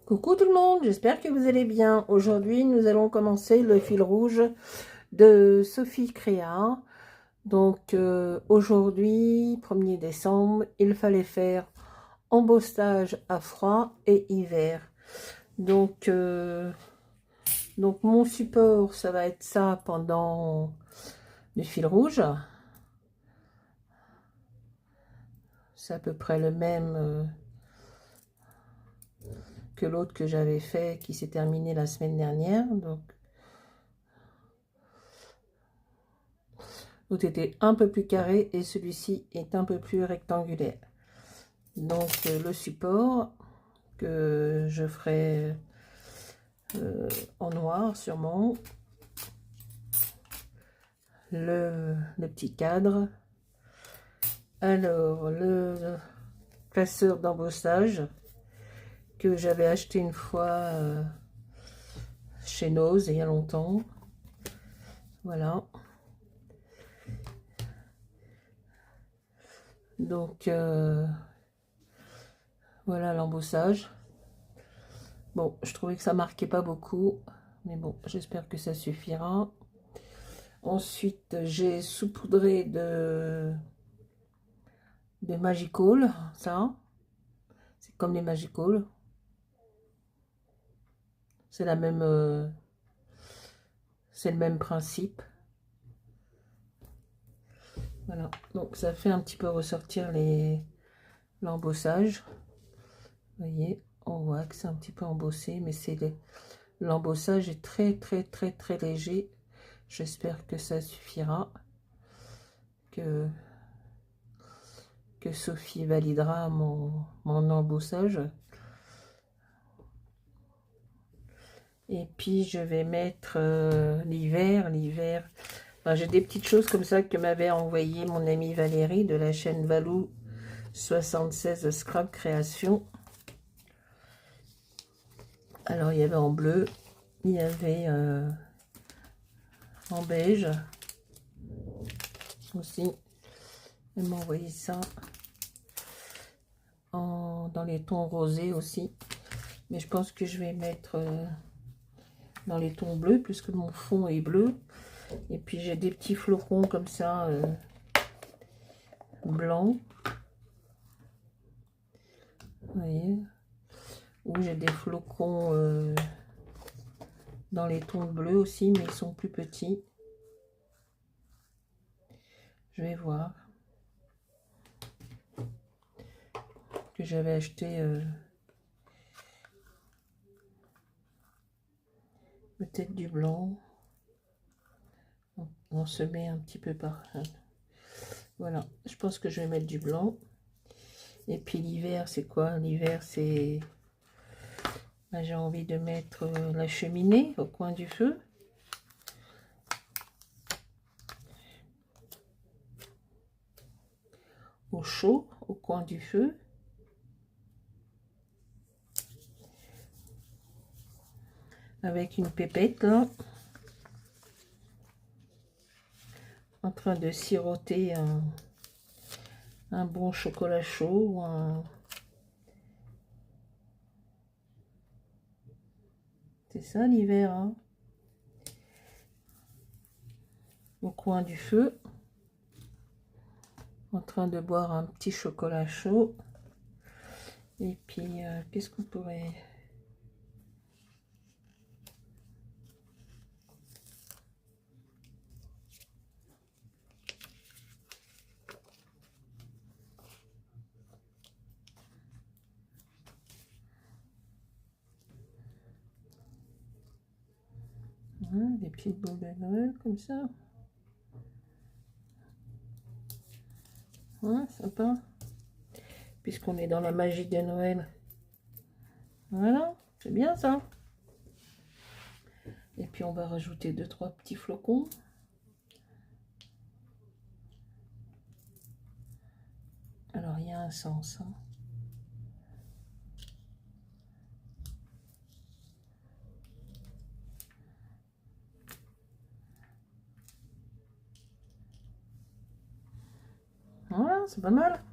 Coucou tout le monde, j'espère que vous allez bien. Aujourd'hui, nous allons commencer le fil rouge de Sophie Créa. Donc aujourd'hui, 1er décembre, il fallait faire embossage à froid et hiver. Donc, mon support, ça va être ça pendant le fil rouge. C'est à peu près le même que l'autre que j'avais fait qui s'est terminé la semaine dernière. Donc l'autre était un peu plus carré et celui-ci est un peu plus rectangulaire. Donc le support que je ferai en noir sûrement, le petit cadre, alors le classeur d'embossage que j'avais acheté une fois chez Nose il y a longtemps, voilà. Donc voilà l'embossage. Bon, je trouvais que ça marquait pas beaucoup, mais bon, j'espère que ça suffira. Ensuite, j'ai saupoudré de Magical, ça. C'est comme les Magical. C'est la même, c'est le même principe. Voilà, donc ça fait un petit peu ressortir l'embossage. Vous voyez, on voit que c'est un petit peu embossé, mais l'embossage est très très très très léger. J'espère que ça suffira, que Sophie validera mon embossage. Et puis je vais mettre l'hiver. Enfin, j'ai des petites choses comme ça que m'avait envoyé mon amie Valérie de la chaîne Valou 76 Scrap Création. Alors il y avait en bleu, il y avait en beige aussi. Elle m'a envoyé ça dans les tons rosés aussi. Mais je pense que je vais mettre dans les tons bleus puisque mon fond est bleu. Et puis j'ai des petits flocons comme ça blancs. Vous voyez, où j'ai des flocons dans les tons bleus aussi, mais ils sont plus petits. Je vais voir. Que j'avais acheté peut-être du blanc. On se met un petit peu par... Voilà, je pense que je vais mettre du blanc. Et puis l'hiver, c'est quoi? L'hiver, c'est... J'ai envie de mettre la cheminée au coin du feu. Au chaud, au coin du feu. Avec une pépette, là. En train de siroter un bon chocolat chaud ou un... C'est ça l'hiver, hein? Au coin du feu. En train de boire un petit chocolat chaud. Et puis, qu'est-ce qu'on pourrait... Hein, des petites boules de Noël comme ça. Hein, sympa. Puisqu'on est dans la magie de Noël. Voilà, c'est bien ça. Et puis on va rajouter 2-3 petits flocons. Alors il y a un sens. Hein. Voilà, c'est pas mal.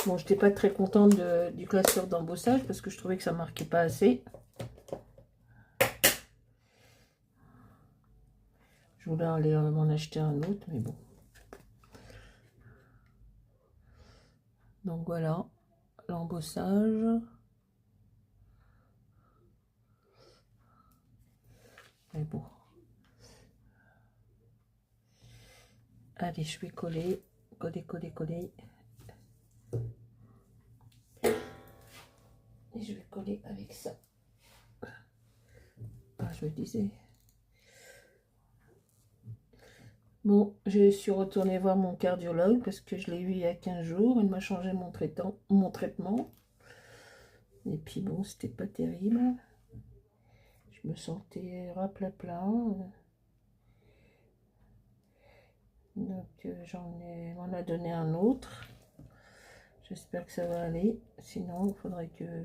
Bon, je n'étais pas très contente du classeur d'embossage parce que je trouvais que ça marquait pas assez. Je voulais aller m'en acheter un autre, mais bon. Donc voilà, l'embossage. Mais bon. Allez, je vais coller, coller. Et je vais coller avec ça. Ah, je le disais. Bon, je suis retournée voir mon cardiologue parce que je l'ai vu il y a 15 jours. Il m'a changé mon traitement. Et puis bon, c'était pas terrible. Je me sentais raplapla. Donc on a donné un autre. J'espère que ça va aller. Sinon, il faudrait que...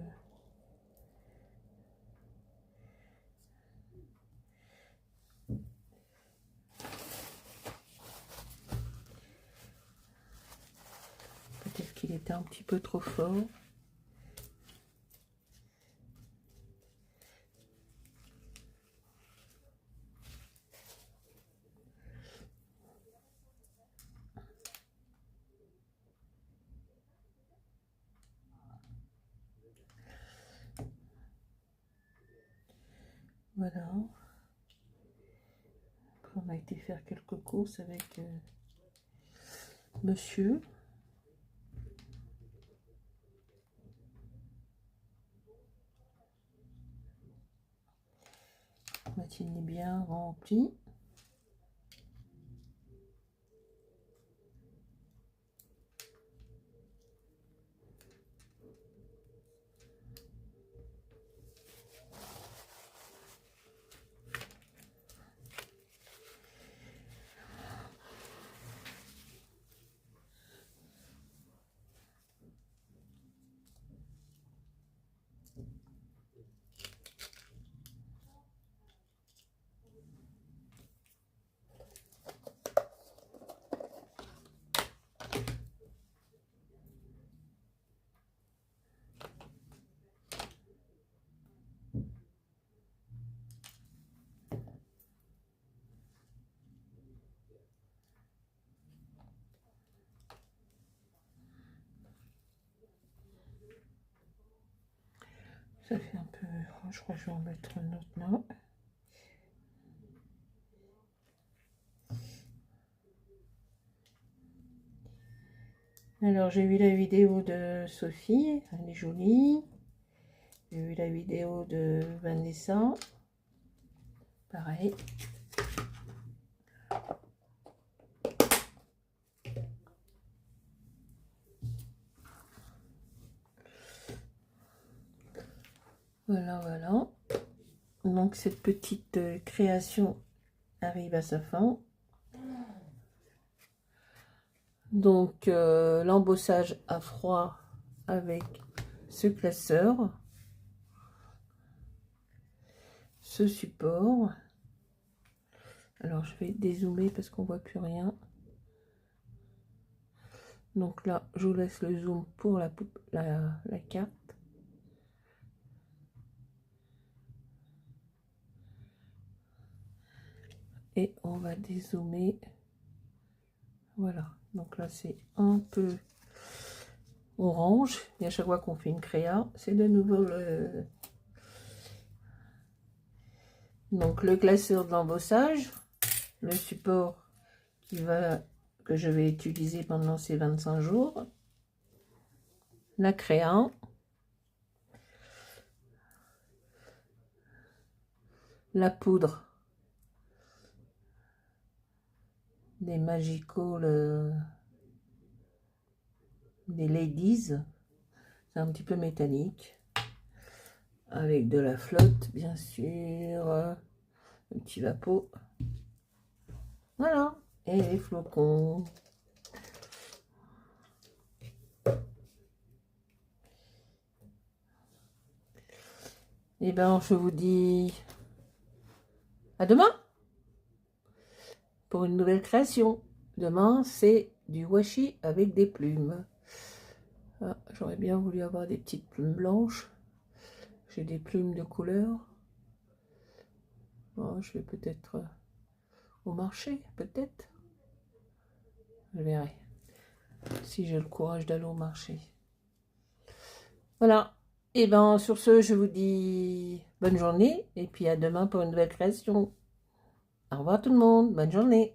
Peut-être qu'il était un petit peu trop fort. Voilà. Après, on a été faire quelques courses avec monsieur. La matinée bien remplie. Ça fait un peu... Je crois que je vais en mettre un autre là. Alors, j'ai vu la vidéo de Sophie. Elle est jolie. J'ai vu la vidéo de Vanessa. Pareil. Voilà. Donc, cette petite création arrive à sa fin. Donc, l'embossage à froid avec ce classeur, ce support. Alors, je vais dézoomer parce qu'on voit plus rien. Donc là, je vous laisse le zoom pour la carte. Et on va dézoomer. Voilà. Donc là, c'est un peu orange. Et à chaque fois qu'on fait une créa, c'est de nouveau le... Donc le classeur de l'embossage, le support que je vais utiliser pendant ces 25 jours, la créa, la poudre des Magical, des Ladies, c'est un petit peu métallique, avec de la flotte bien sûr, un petit vapeau, voilà, et les flocons. Et ben je vous dis à demain pour une nouvelle création. Demain c'est du washi avec des plumes. Ah, j'aurais bien voulu avoir des petites plumes blanches. J'ai des plumes de couleur. Oh, je vais peut-être au marché, peut-être. Je verrai si j'ai le courage d'aller au marché. Voilà. Et ben sur ce, je vous dis bonne journée et puis à demain pour une nouvelle création. Au revoir tout le monde, bonne journée.